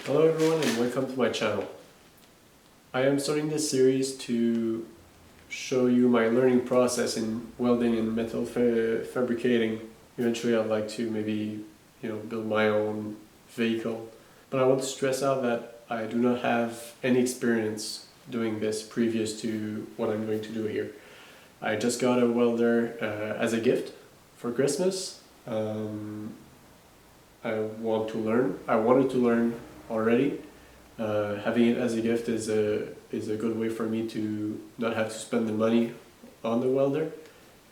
Hello everyone and welcome to my channel. I am starting this series to show you my learning process in welding and metal fabricating. Eventually I'd like to maybe build my own vehicle, but I want to stress out that I do not have any experience doing this previous to what I'm going to do here. I just got a welder as a gift for Christmas. I want to learn. I wanted to learn already. Having it as a gift is a good way for me to not have to spend the money on the welder,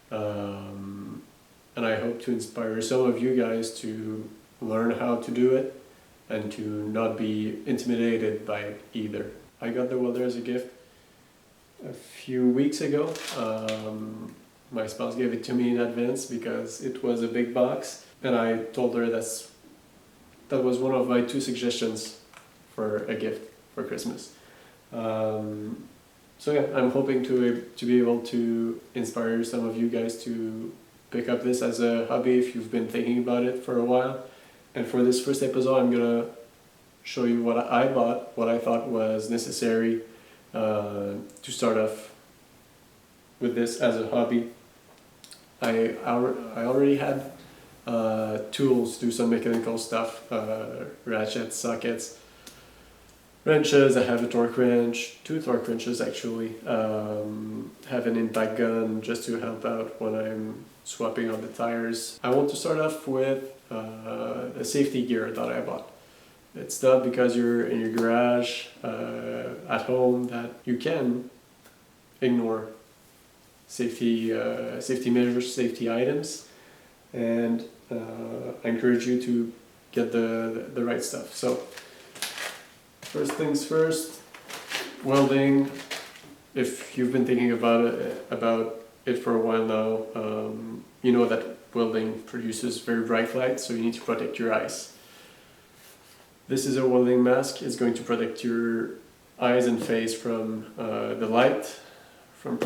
and I hope to inspire some of you guys to learn how to do it and to not be intimidated by it either. I got the welder as a gift a few weeks ago. My spouse gave it to me in advance because it was a big box, and I told her that was one of my 2 suggestions for a gift for Christmas. So yeah, I'm hoping to be able to inspire some of you guys to pick up this as a hobby if you've been thinking about it for a while. And for this first episode, I'm gonna show you what I bought, what I thought was necessary to start off with this as a hobby. I already had tools to do some mechanical stuff, ratchets, sockets, wrenches. I have a torque wrench, 2 torque wrenches actually. Have an impact gun just to help out when I'm swapping out the tires. I want to start off with a safety gear that I bought. It's not because you're in your garage at home that you can ignore safety measures, safety items, and I encourage you to get the right stuff. So first things first, welding. If you've been thinking about it for a while now, you know that welding produces very bright light, so you need to protect your eyes. This is a welding mask. It's going to protect your eyes and face from the light, from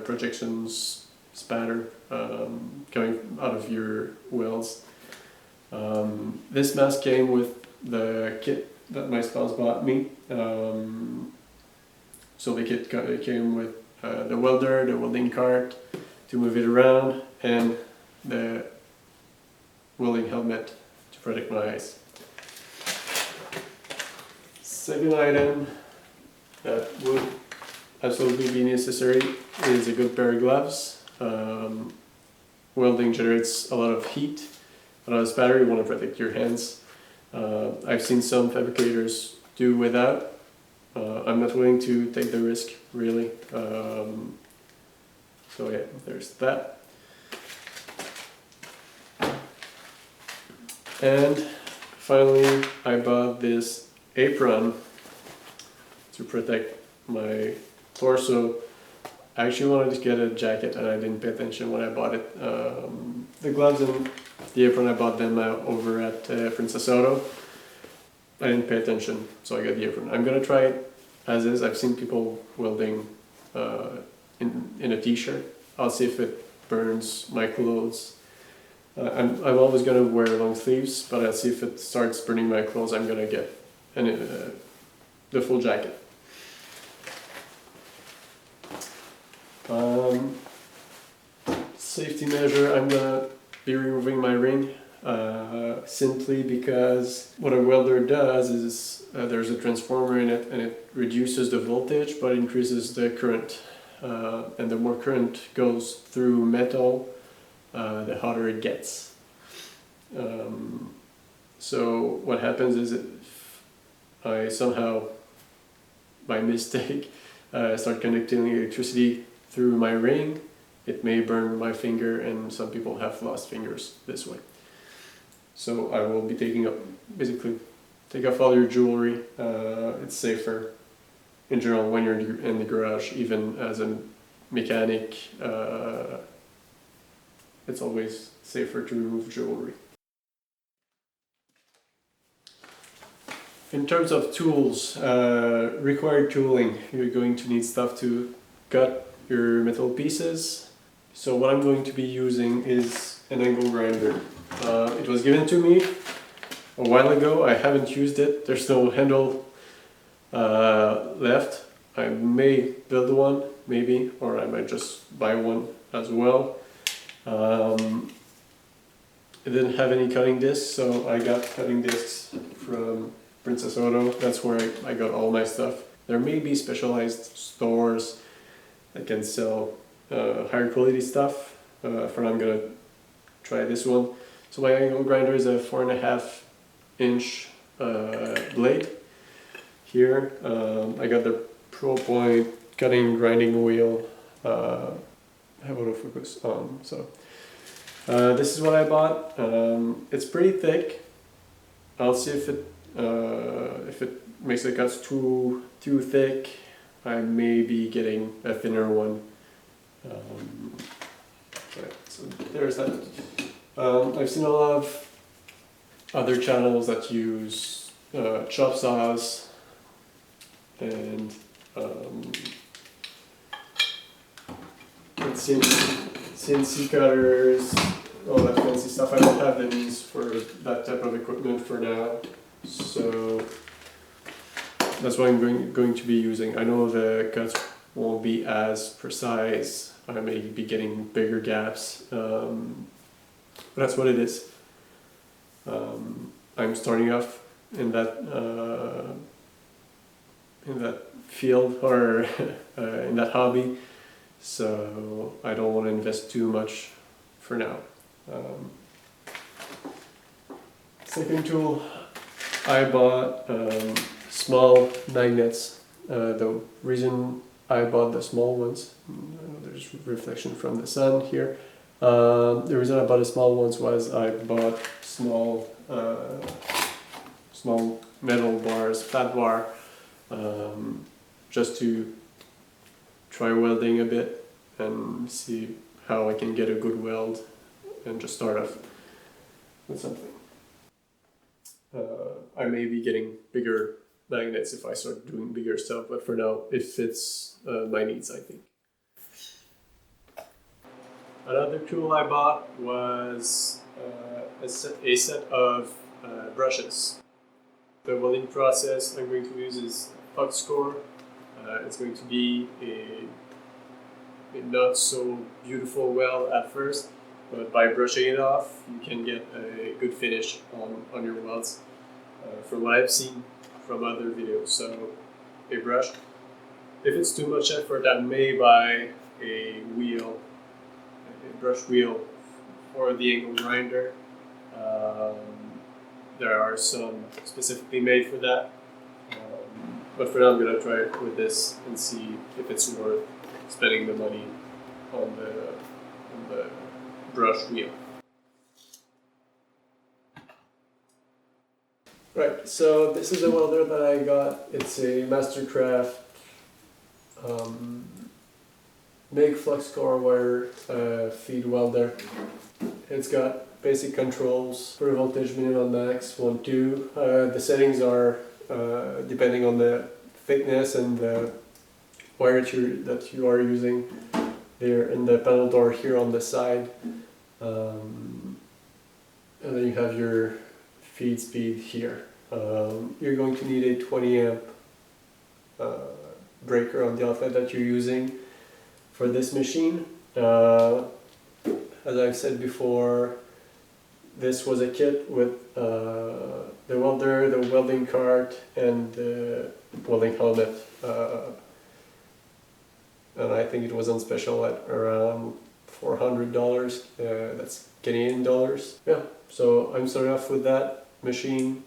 projections, spatter coming out of your welds. This mask came with the kit that my spouse bought me. So the kit came with the welder, the welding cart to move it around, and the welding helmet to protect my eyes. Second item that would absolutely be necessary is a good pair of gloves. Welding generates a lot of heat, a lot of spatter. You want to protect your hands. I've seen some fabricators do without. I'm not willing to take the risk, really. So yeah, there's that. And finally, I bought this apron to protect my torso. I actually wanted to get a jacket and I didn't pay attention when I bought it. The gloves and the apron, I bought them over at Princess Auto. I didn't pay attention, so I got the apron. I'm gonna try it as is. I've seen people welding in a t-shirt. I'll see if it burns my clothes. I'm always gonna wear long sleeves, but I'll see if it starts burning my clothes. I'm gonna get the full jacket. Safety measure, I'm gonna be removing my ring simply because what a welder does is there's a transformer in it and it reduces the voltage but increases the current, and the more current goes through metal, the hotter it gets. So what happens is if I somehow, by mistake, start conducting electricity through my ring, it may burn my finger, and some people have lost fingers this way. So I will be basically take off all your jewelry. It's safer in general when you're in the garage, even as a mechanic. It's always safer to remove jewelry. In terms of tools, required tooling, you're going to need stuff to cut your metal pieces. So what I'm going to be using is an angle grinder. It was given to me a while ago. I haven't used it. There's no handle left. I may build one, maybe, or I might just buy one as well. It didn't have any cutting discs, so I got cutting discs from Princess Auto. That's where I got all my stuff. There may be specialized stores that can sell higher quality stuff. For now, I'm gonna try this one. So my angle grinder is a 4.5 inch blade. Here I got the Pro Point cutting grinding wheel. I have autofocus on, so this is what I bought. It's pretty thick. I'll see if it makes the cuts too thick. I may be getting a thinner one. Right, so there's that. I've seen a lot of other channels that use chop saws and CNC cutters, all that fancy stuff. I don't have the means for that type of equipment for now, so that's what I'm going to be using. I know the cuts won't be as precise. I may be getting bigger gaps, but that's what it is. I'm starting off in that field, or in that hobby, so I don't want to invest too much for now. Second tool, I bought small magnets. The reason I bought the small ones, there's reflection from the sun here. The reason I bought the small ones was I bought small metal bars, flat bar, just to try welding a bit and see how I can get a good weld and just start off with something. I may be getting bigger magnets if I start doing bigger stuff, but for now it fits my needs, I think. Another tool I bought was a set of brushes. The welding process I'm going to use is flux core. It's going to be a not so beautiful weld at first, but by brushing it off you can get a good finish on your welds, from what I've seen from other videos. So a brush. If it's too much effort, I may buy a brush wheel for the angle grinder. There are some specifically made for that, but for now I'm going to try it with this and see if it's worth spending the money on the brush wheel. Right, so this is a welder that I got. It's a Mastercraft MIG flux core wire feed welder. It's got basic controls for voltage, minimum, max, 1, 2. The settings are depending on the thickness and the wire that you are using. They're in the panel door here on the side. And then you have your feed speed here. You're going to need a 20 amp breaker on the outlet that you're using for this machine. As I've said before, this was a kit with the welder, the welding cart, and the welding helmet. And I think it was on special at around $400. That's Canadian dollars. Yeah, so I'm starting off with that machine.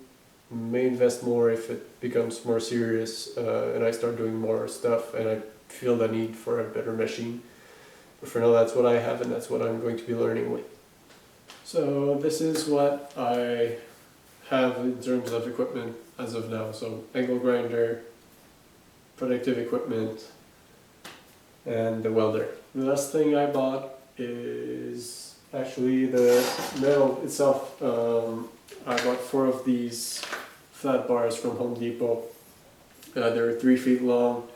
May invest more if it becomes more serious and I start doing more stuff and I feel the need for a better machine. But for now, that's what I have and that's what I'm going to be learning with. So this is what I have in terms of equipment as of now. So angle grinder, protective equipment, and the welder. The last thing I bought is actually the metal itself. I bought 4 of these flat bars from Home Depot. They're 3 feet long,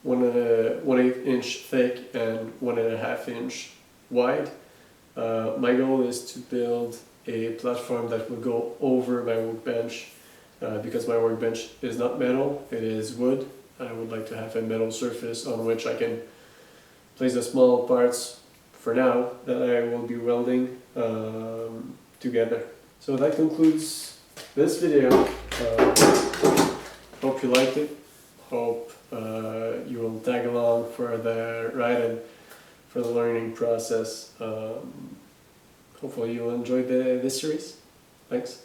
1/8 inch thick, and 1.5 inch wide. My goal is to build a platform that will go over my workbench. Because my workbench is not metal, it is wood. I would like to have a metal surface on which I can place the small parts for now that I will be welding together. So that concludes this video. Hope you liked it. Hope you will tag along for the ride and for the learning process. Hopefully you'll enjoy this series. Thanks.